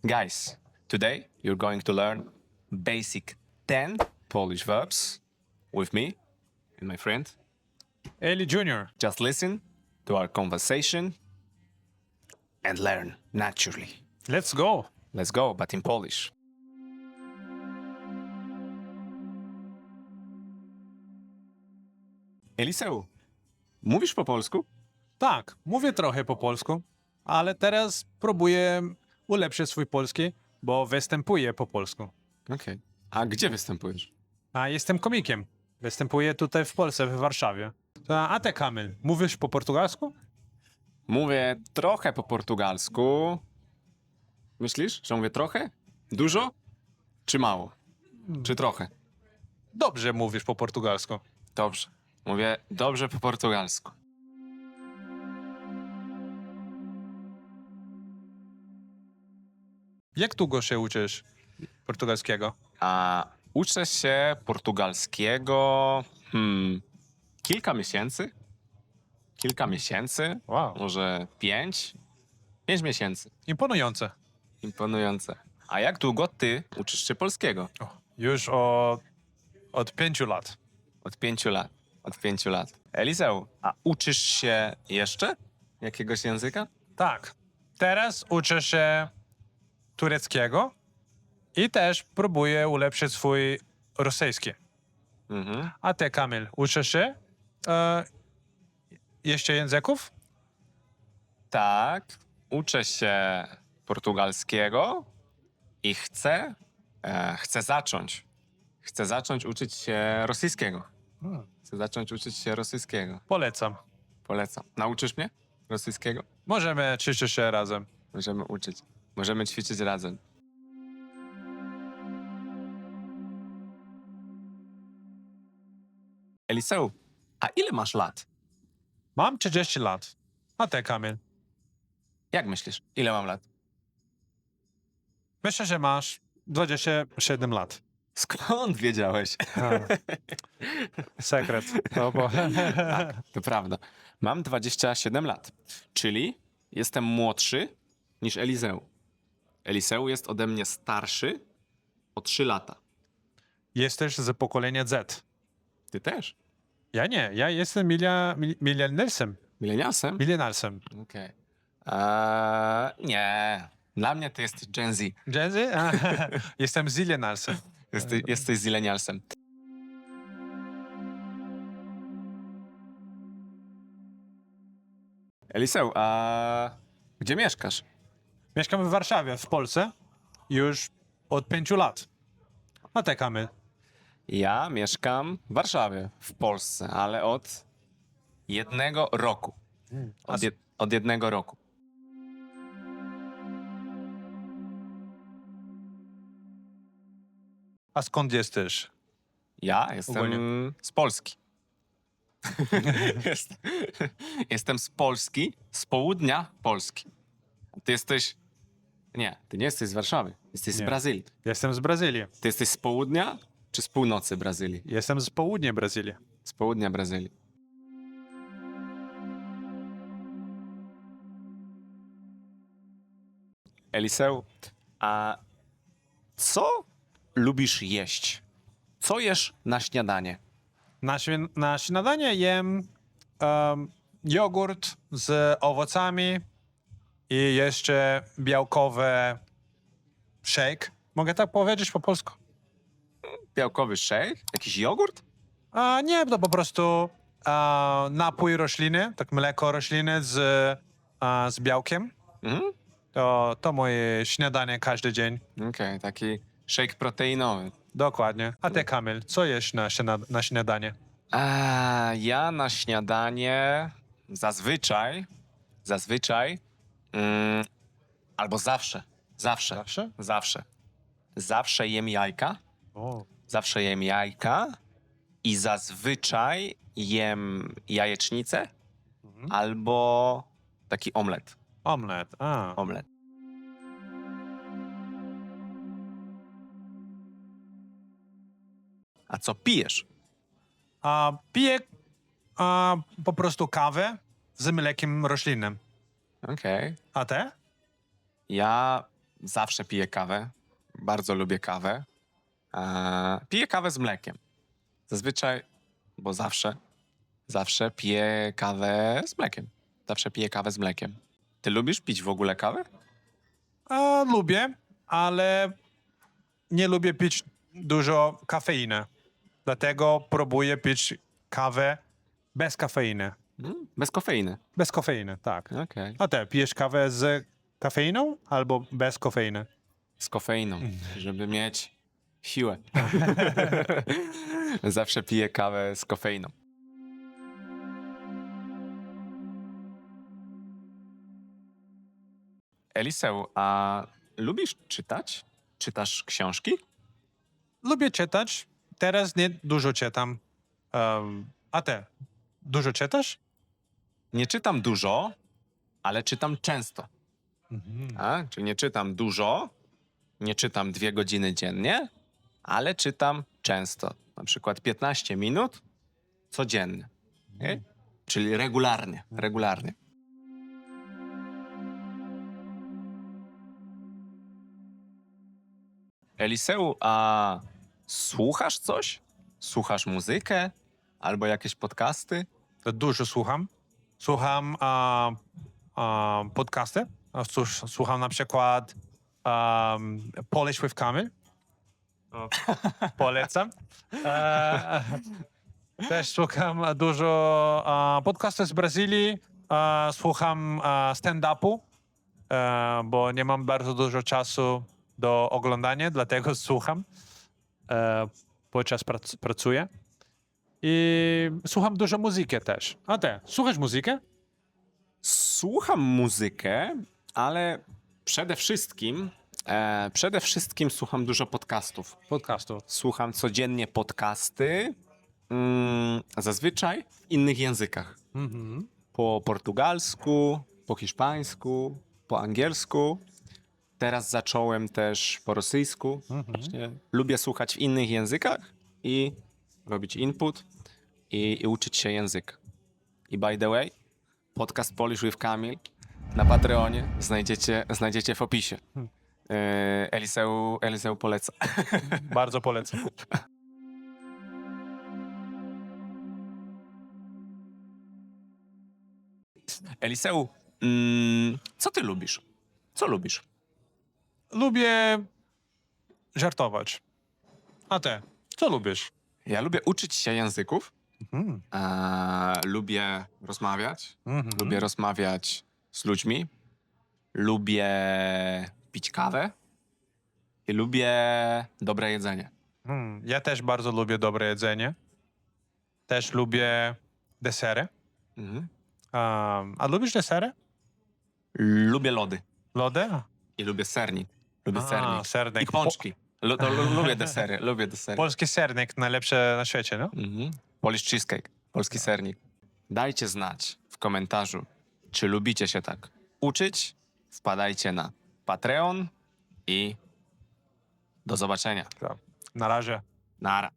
Guys, today you're going to learn basic 10 Polish verbs with me and my friend. Eli Junior. Just listen to our conversation and learn naturally. Let's go. Let's go, but in Polish. Eliseu, mówisz po polsku? Tak, mówię trochę po polsku, ale teraz próbuję ulepszyć swój polski, bo występuję po polsku. Okej. A gdzie występujesz? A jestem komikiem. Występuję tutaj w Polsce, w Warszawie. A ty, Kamil, mówisz po portugalsku? Mówię trochę po portugalsku. Myślisz, że mówię trochę? Dużo? Czy mało? Czy trochę? Dobrze mówisz po portugalsku. Dobrze. Mówię dobrze po portugalsku. Jak długo się uczysz portugalskiego? A uczę się portugalskiego kilka miesięcy. Kilka miesięcy. Wow. Może 5? 5 miesięcy. Imponujące. Imponujące. A jak długo ty uczysz się polskiego? Już od 5 lat. Od 5 lat. Od 5 lat. Eliseu, a uczysz się jeszcze jakiegoś języka? Tak. Teraz uczę się tureckiego i też próbuję ulepszyć swój rosyjski. Mhm. A ty, Kamil, uczysz się jeszcze języków? Tak, uczę się portugalskiego i chcę zacząć. Chcę zacząć uczyć się rosyjskiego. Chcę zacząć uczyć się rosyjskiego. Polecam. Polecam. Nauczysz mnie rosyjskiego? Możemy ćwiczyć się razem. Możemy uczyć. Możemy ćwiczyć razem. Eliseu, a ile masz lat? Mam 30 lat. A ty, Kamil? Jak myślisz? Ile mam lat? Myślę, że masz 27 lat. Skąd wiedziałeś? Sekret. No bo... Tak, to prawda. Mam 27 lat, czyli jestem młodszy niż Eliseu. Eliseu jest ode mnie starszy o 3 lata. Jesteś z pokolenia Z. Ty też? Ja nie. Ja jestem milenialsem. Milenialsem? Milenialsem. Okej. Nie. Dla mnie ty jesteś Gen Z. Gen Z? Jestem zilenialsem. Jesteś zilenialsem. Eliseu, a gdzie mieszkasz? Mieszkam w Warszawie, w Polsce, już od 5 lat. A ty, Kamil? Ja mieszkam w Warszawie, w Polsce, ale od 1 roku. Od 1 roku. A skąd jesteś? Ja jestem Ogólnie. z Polski. Jestem z Polski, z południa Polski. A ty jesteś... Nie, ty nie jesteś z Warszawy. Jesteś z Nie. Brazylii. Jestem z Brazylii. Ty jesteś z południa czy z północy Brazylii? Jestem z południa Brazylii. Z południa Brazylii. Eliseu, a co lubisz jeść? Co jesz na śniadanie? Na śniadanie jem jogurt z owocami i jeszcze białkowy shake. Mogę tak powiedzieć po polsku? Białkowy shake? Jakiś jogurt? A nie, to po prostu napój rośliny, tak mleko rośliny z białkiem. Mhm. To moje śniadanie każdy dzień. Okej, taki shake proteinowy. Dokładnie. A ty, Kamil, co jesz na śniadanie? A ja na śniadanie zazwyczaj, albo zawsze, zawsze jem jajka. O. Zawsze jem jajka i zazwyczaj jem jajecznicę albo taki omlet. Omlet. Omlet. A co pijesz? Piję po prostu kawę z mlekiem roślinnym. Okej. A ty? Ja zawsze piję kawę. Bardzo lubię kawę. Piję kawę z mlekiem. Zazwyczaj, bo zawsze piję kawę z mlekiem. Zawsze piję kawę z mlekiem. Ty lubisz pić w ogóle kawę? Lubię, ale nie lubię pić dużo kafeiny. Dlatego próbuję pić kawę bez kafeiny. Bez kofeiny. Bez kofeiny, tak. Okej. A ty pijesz kawę z kafeiną albo bez kofeiny? Z kofeiną, żeby mieć siłę. Zawsze piję kawę z kofeiną. Eliseu, a lubisz czytać? Czytasz książki? Lubię czytać. Teraz nie dużo czytam. A ty? Dużo czytasz? Nie czytam dużo, ale czytam często. Czyli nie czytam dużo, nie czytam 2 godziny dziennie, ale czytam często. Na przykład 15 minut codziennie. Nie? Czyli regularnie. Eliseu, a słuchasz coś? Słuchasz muzykę? Albo jakieś podcasty? To dużo słucham. Słucham podcasty. Słucham na przykład Polish with Kamil. Polecam. Też słucham dużo podcastów z Brazylii. Słucham stand-upu, bo nie mam bardzo dużo czasu do oglądania, dlatego słucham podczas pracuję. I słucham dużo muzyki też. A ty, słuchasz muzykę? Słucham muzykę, ale przede wszystkim słucham dużo podcastów. Podcastu. Słucham codziennie podcasty, zazwyczaj w innych językach. Po portugalsku, po hiszpańsku, po angielsku. Teraz zacząłem też po rosyjsku. Właśnie lubię słuchać w innych językach i robić input i uczyć się języka. I by the way, podcast Polish with Kamil na Patreonie znajdziecie w opisie. Eliseu poleca. Bardzo polecam. Eliseu, co ty lubisz? Co lubisz? Lubię żartować. A ty, co lubisz? Ja lubię uczyć się języków. Lubię rozmawiać. Lubię rozmawiać z ludźmi. Lubię pić kawę. I lubię dobre jedzenie. Ja też bardzo lubię dobre jedzenie. Też lubię desery. A lubisz desery? Lubię lody. Lody? I lubię sernik. Lubię sernik. sernik. I pączki. Lubię desery. Lubię desery. Polski sernik, najlepszy na świecie, no? Polish cheesecake. Polski sernik. Dajcie znać w komentarzu, czy lubicie się tak uczyć. Wpadajcie na Patreon i do zobaczenia. Na razie. Nara.